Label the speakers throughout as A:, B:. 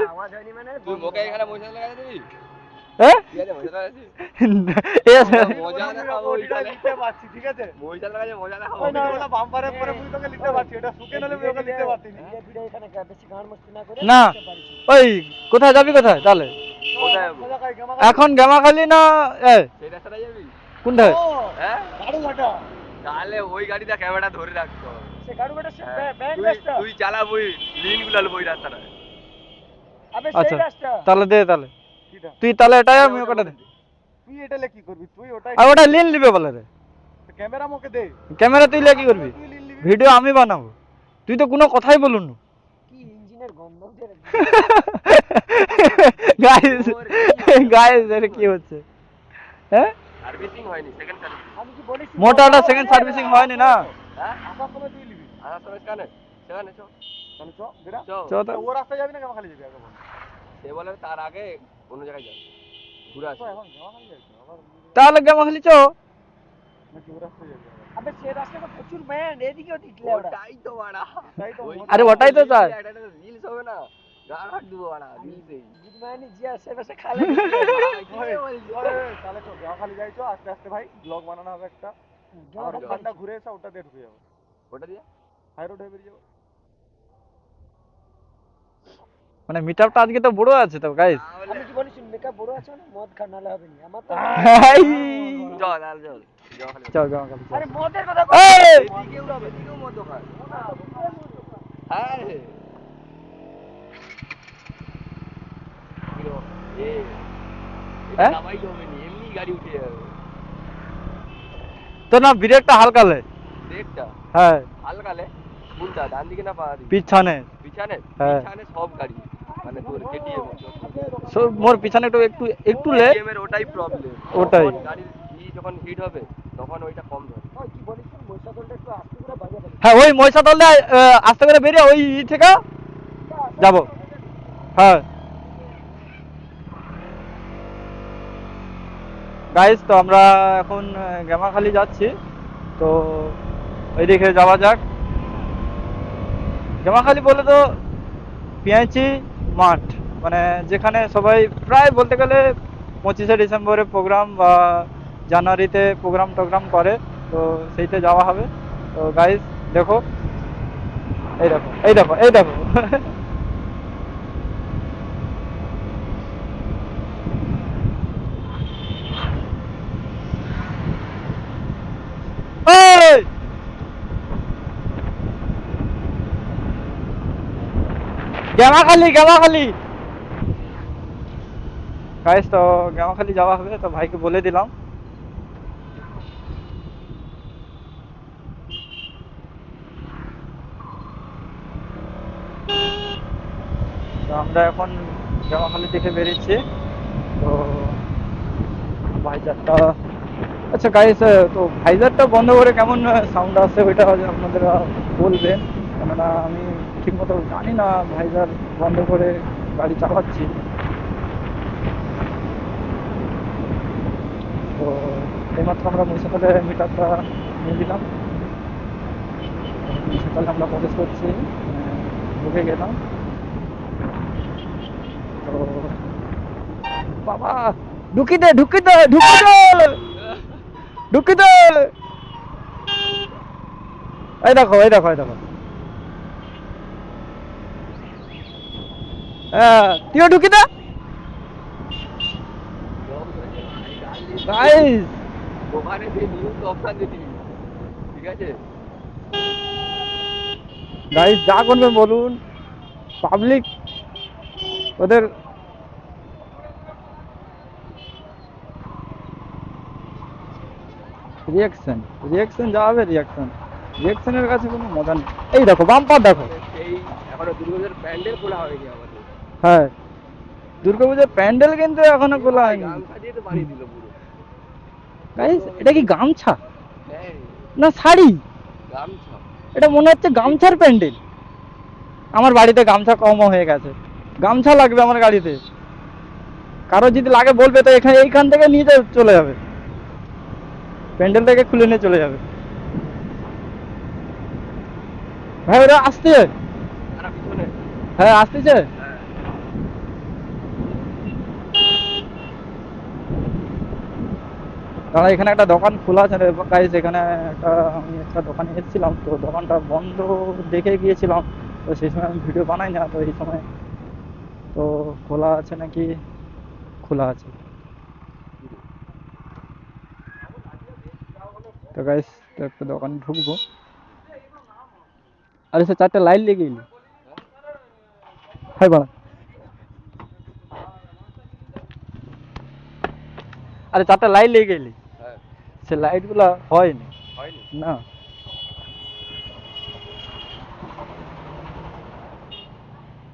A: আওয়াজ হয়নি মানে
B: তুই মোকে এখানে মশলা লাগাই দিবি?
C: হ্যাঁ
B: ঠিক আছে মশলা লাগাচ্ছি মজা দেখাবো
A: ওইটা নিতে পারছি ঠিক আছে
B: মশলা লাগাচ্ছি মজা দেখাবো
A: ওই না ওলা বাম্পারের পরে মুই তোকে নিতে পারছি এটা সুকে নলে মুই ওকে নিতে পারছি না ভিডিও এখানে বেশি গান মস্তি না করে
C: না ওই কোথায় যাবি কোথায় তাহলে
B: কোথায় যাবো?
C: এখন গামাখালি না এ
B: সেই রাস্তাটা যাবি?
C: কোনটা
B: হ্যাঁ
A: গাড়ু ঘাটা
B: তাহলে ওই গাড়িটা ক্যামেরা ধরে রাখতো
A: সে গাড়ু ঘাটা সে ব্যাংক
B: তুই
A: রাস্তা
B: তুই চালাবই লিন গুলাল বই রাস্তাটা
A: আবে
C: আচ্ছা
A: সেই রাস্তা
C: তাহলে দে তাহলে
A: কিটা
C: তুই তাহলে এটাই আমি ওটা দে
A: তুই এটালে কি করবি তুই ওটাই
C: আর ওটা লিন নিবে বলে রে
A: ক্যামেরা মোকে দে
C: ক্যামেরা তুই লে কি করবি
A: তুই লিন নিবি
C: ভিডিও আমি বানাবো তুই তো কোনো কথাই বলুন না
A: কি ইঞ্জিনের গন্ধ উঠে
C: গাইস গাইস এর কি হচ্ছে হ্যাঁ
B: সার্ভিসিং হয়নি সেকেন্ড সার্ভিসিং
A: আমি কি বলিস
C: মোটাটা সেকেন্ড সার্ভিসিং হয়নি না
B: হ্যাঁ
A: আসার সময় তুই নিবি
B: আসার সময় সেখানে সেখানে চো
A: তাহলে চ বেরা
C: চ তো
A: ও রাস্তায় যাবি না কেমন খালি যাবি আগে বল
B: সে বলে তার আগে অন্য জায়গায় যাও ঘুরে আসো
A: এখন কেমন খালি যাবি আবার
C: তাহলে গামাখালি চ
A: নাকি ও রাস্তায় যাবি আবে সে রাস্তাটা প্রচুর ব্যান্ড এদিকেও দিকলে ওরা
B: ওটাই তো বাড়া
A: তাই তো
C: আরে ওটাই তো চাই
B: রিলস হবে না গান হাট দিব বাড়া রিলসে
A: গুডম্যানি জি আছে বসে খালে তাহলে তো গাও খালি যাইছো আস্তে আস্তে ভাই ব্লগ বানানো হবে একটা আর ঠান্ডা ঘুরে এসে ওটা দিয়ে ঢুকে যাবো
B: ওটা দিয়ে
A: হাই রোড হয়ে বেরিয়ে যাবো
C: মানে মিটআপটা আজকে তো বড় আছে তো গাইস
A: আমি কি বলিস মেকআপ বড় আছে না মদ খা নালে হবে না আমার তো
B: চল চল চল যাও খালি
C: চল গামাখালি চল
A: আরে মদের কথা
C: এই
B: এদিকে উড়াবে এদিকেও মদ দোকান হ্যাঁ
C: হ্যাঁ?
B: সবাই হবে নি এমনি গাড়ি উঠে যাবে
C: তো না ব্রেকটা হালকা লে
B: দেখটা
C: হ্যাঁ
B: হালকালে কোনটা ডান দিকে না পা দিকে
C: পিছনে
B: পিছনে
C: হ্যাঁ।
B: পিছনে সব গাড়ি মানে তোর কেটিএম
C: মোর পিছনে একটু একটু একটু লে
B: কেটিএম এর ওটাই প্রবলেম
C: ওটাই।
B: গাড়ির যখন হিট হবে তখন ওইটা কম ধরে
A: ওই কি বলিস মশাদলটা একটু আস্তে করে বাজা বলিস
C: হ্যাঁ ওই ময়সা তললে আস্তে করে বেরিয়ে ওই থেকে যাবো হ্যাঁ গাইস তো আমরা এখন গামাখালি যাচ্ছি তো ওইদিকে যাওয়া যাক গামাখালি বলে তো পেঁয়াজি মাঠ মানে যেখানে সবাই প্রায় বলতে গেলে 25শে ডিসেম্বরে প্রোগ্রাম বা জানুয়ারিতে প্রোগ্রাম করে তো সেইতে যাওয়া হবে তো গাইস দেখো এই দেখো এই দেখো এই দেখো এই গামাখালি গাইস তো গামাখালি যাওয়া হবে তো ভাইকে বলে দিলাম তো আমরা এখন গামাখালি থেকে বেরিয়েছি তো ভাইজারটা আচ্ছা গাইস তো ভাইজারটা বন্ধ করে কেমন সাউন্ড আসছে ওইটা আপনাদের বলবেন কেননা আমি ঠিকমতো জানি না ভাইজার বন্ধ করে গাড়ি চালাচ্ছি তো এইমাত্র আমরা মহিষাতলে মিটারটা নিয়ে দিলাম মহিষাতলে আমরা প্রবেশ করছি ঢুকে গেলাম তো বাবা ঢুকি দে এই দেখো হ্যাঁ তুইও ঢুকি দে গাইস
B: ওখানে যে নিউজ অপশন দিবি ঠিক আছে
C: গাইস যা করবেন বলুন পাবলিক ওদের রিয়াকশন যা হবে রিয়াকশনের কাছে কোনো মজা নেই এই দেখো বাম্পার দেখো
B: সেই এখনো দুর্গাপূজার প্যান্ডেল খোলা হয়নি আমাদের
C: হ্যাঁ দুর্গাপূজার প্যান্ডেল কিন্তু এখনো খোলা হয়নি
B: গামছা দিয়ে তো বানিয়ে দিল পুরো
C: গাইস এটা কি গামছা
B: হ্যাঁ
C: না শাড়ি
B: গামছা
C: এটা মনে হচ্ছে গামছার প্যান্ডেল আমার বাড়িতে গামছা কম হয়ে গেছে গামছা লাগবে আমার গাড়িতে কারো যদি লাগে বলবে তো এইখান থেকে নিয়ে চলে যাবে প্যান্ডেল থেকে খুলে নিয়ে চলে যাবে ভাই ওরা আসতে
B: আর পিছনে
C: হ্যাঁ আসতেছে। দাঁড়া, এখানে একটা দোকান খোলা আছে রে গাইস। এখানে আমি একটা দোকানে এসেছিলাম, তো দোকানটা বন্ধ দেখে গিয়েছিলাম। তো সেই সময় আমি ভিডিও বানাই না, তো এই সময় তো খোলা আছে নাকি, খোলা আছে। তো গাইস, তো একটা দোকানে ঢুকবো। আরে সে 4টে লাইট লেগে গেলি হাই বাড়া। আরে 4টে লাইট লেগে গেলি,
B: হ্যাঁ
C: সে লাইট গুলা হয়নি
B: হয়নি।
C: না।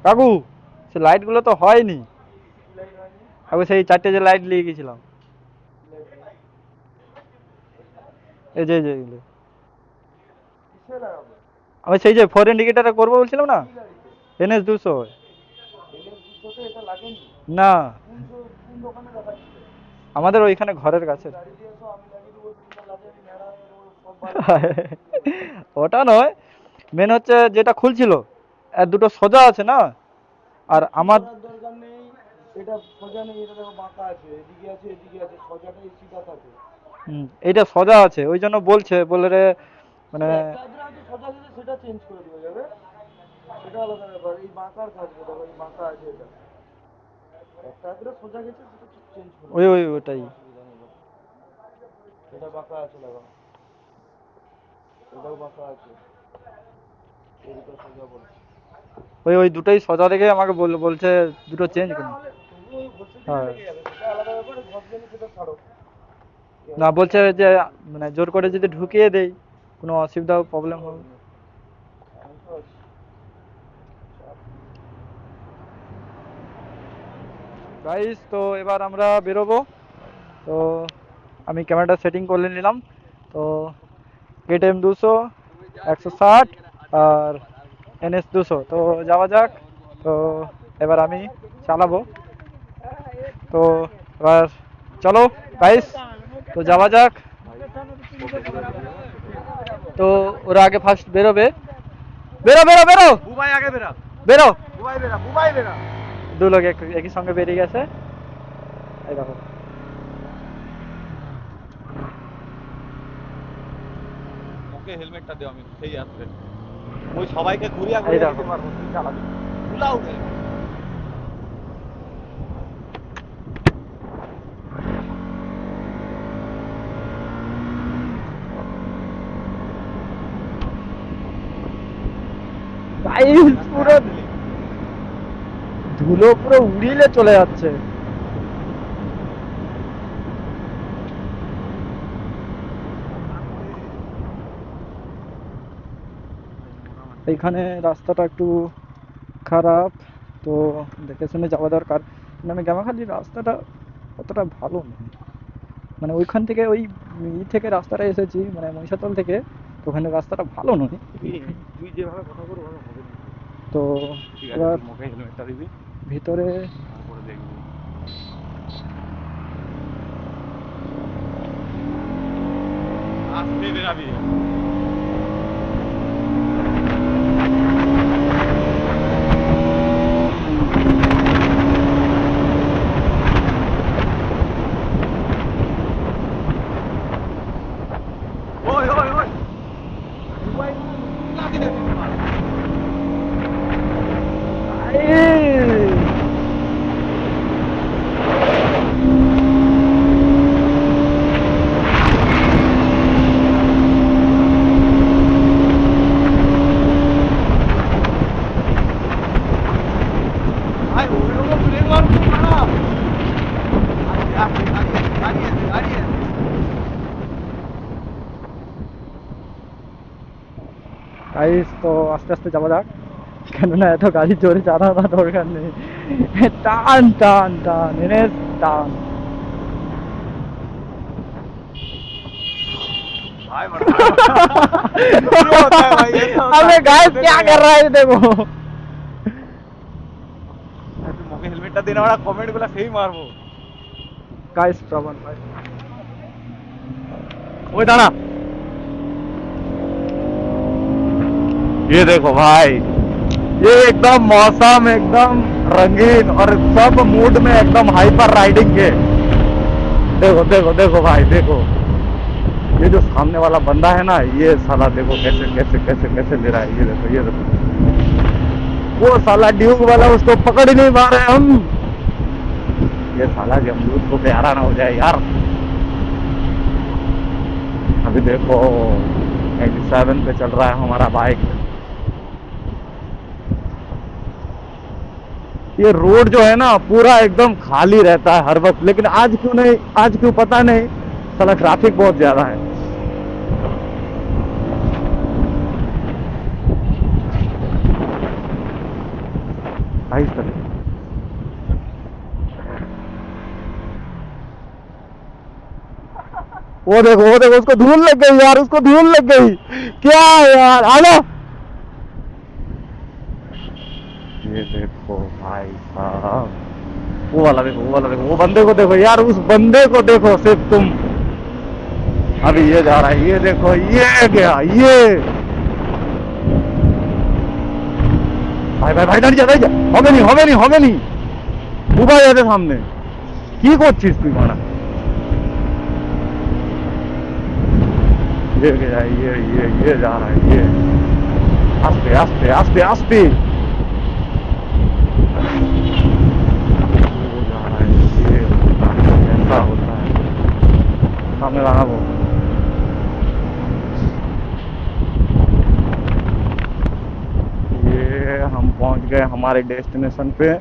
C: কাকু, সে লাইট গুলো তো হয়নি। কাকু সেই 4টে যে লাইট নিয়ে গেছিলাম, এই যে এগুলো। আমি সেই যে ফোর ইন্ডিকেটারে করবো বলছিলাম না, NS 200। না, আমাদের ওইখানে ঘরের কাছে। ওটা নয়, মেন হচ্ছে যেটা খুলছিল আর দুটো সোজা আছে না, আর আমার
A: দরকার নেই, এটা সোজা নেই, এটা দেখো বাঁকা আছে, এদিকে আছে এদিকে আছে, সোজাটাই সিধা থাকে।
C: এইটা সোজা আছে, ওই জন্য বলছে বলে রে মানে।
A: একটা আছে সোজা আছে, সেটা চেঞ্জ করে দেওয়া যাবে, সেটা আলাদা ব্যাপার। এই বাঁকার থাকবে, দেখো এই বাঁকা আছে, এটা একটা আদ্রা সোজা গেছে, সেটা চেঞ্জ করে
C: ওই
A: দেবো,
C: ওই ওটাই।
A: অসুবিধা নেই। এটা বাঁকা আছে, লাগাও, এটাও বাঁকা আছে, এই দুটো সোজা বলছে।
C: ওই ওই দুটোই সোজা দেখে আমাকে বলছে দুটো চেঞ্জ করুন।
A: তবু ওই হোলসেল দিলে
C: হ্যাঁ,
A: লেগে যাবে, সেটা আলাদা ব্যাপার। ঘর জন্য সেটা ছাড়ো।
C: না বলছে যে মানে জোর করে যদি ঢুকিয়ে দেই কোনো অসুবিধা প্রবলেম হবে।
A: আমি তো আছি।
C: গাইস, তো এবার আমরা বেরোবো। তো আমি ক্যামেরাটা সেটিং করে নিলাম। তো KTM 200, 160 আর NS 200, তো যাওয়া যাক। তো এবার আমি চালাবো। তো এবার চলো গাইস, তো যাওয়া যাক। তো ওরা আগে ফার্স্ট বেরোবে। বেরো বেরো বেরো
A: বুবাই আগে বেরা,
C: বেরো।
A: বুবাই বেরা, বুবাই বেরা।
C: দু লোক একই সঙ্গে বেরিয়ে গেছে, এই দেখো।
A: ওকে হেলমেটটা দে, আমি সেই আসবে। ওই সবাইকে ঘুরিয়ে
C: এই
A: ঘুরিয়ে
C: দেখো।
A: দিতে পারবো, তুই চালাবি। উলাও রে।
C: গাইস, পুরো ধুলো পুরো উড়িয়ে চলে যাচ্ছে। এইখানে রাস্তাটা একটু খারাপ, তো দেখে শুনে যাওয়া দরকার। মানে আমি গামাখালির রাস্তাটা অতটা ভালো নয়। মানে ওইখান থেকে ওই থেকে রাস্তাটা এসেছি, মানে মহিষাতল থেকে, তো ওখানে রাস্তাটা ভালো নয়।
A: তুই যেভাবে কথা বলবো ভালো হবে না।
C: তো
A: ঠিক আছে,
C: এবার
A: তুই মুখে হেলমেটটা দিবি,
C: ভিতরে
A: তারপরে দেখবি। আস্তে বেরাবি। ওই ওই ওই দুবাই লাগি না তোমার। ভাই ওই রকম ব্রেক মারবো না। আস্তে আস্তে দাঁড়িয়ে দাঁড়িয়ে।
C: গাইস, তো আস্তে আস্তে যাওয়া যাক, কেননা এত গাড়ি জোরে চালানোর দরকার নেই। টান টান টান এনে টান।
A: भाई ये होता है भाई, ये तो होता
C: अबे
A: है।
C: गाइस, क्या कर रहा है देखो।
A: তুই মুখে হেলমেটটা দিন, আমরা কমেন্ট গুলো সেই মারবো।
C: गाइस श्रवण भाई,
A: ওই দাঁড়া, ये देखो भाई,
D: ये एकदम मौसम एकदम रंगीन और सब मूड में एकदम हाइपर राइडिंग के। देखो देखो देखो भाई देखो, ये जो सामने वाला बंदा है ना, ये साला देखो कैसे कैसे कैसे कैसे ले रहा है। ये देखो ये देखो, वो साला ड्यूक वाला उसको पकड़ ही नहीं पा रहे हम। ये साला जमदूत को प्यारा ना हो जाए यार। अभी देखो 87 पे चल रहा है हमारा बाइक। ये रोड जो है ना पूरा एकदम खाली रहता है हर वक्त, लेकिन आज क्यों नहीं, आज क्यों पता नहीं, साला ट्रैफिक बहुत ज्यादा है। भाई वो देखो उसको धूल लग गई यार, उसको धूल लग गई क्या यार। आना, ये देखो भाई साहब, वो वाला देखो, वो वाला देखो, वो बंदे को देखो यार, उस बंदे को देखो सिर्फ तुम। अभी ये जा रहा है, ये देखो, ये गया, ये भाई भाई भाई डर जा, होगे नहीं होगे नहीं होगे नहीं, उबा जाते सामने की को चीज तुम माना। ये गया, ये जा रहा है, ये आस्ते आस्ते आस्ते आस्ते वो जा रहा है। ये ऐसा होता है सामने वाला वो। ये हम पहुंच गए हमारे डेस्टिनेशन पे।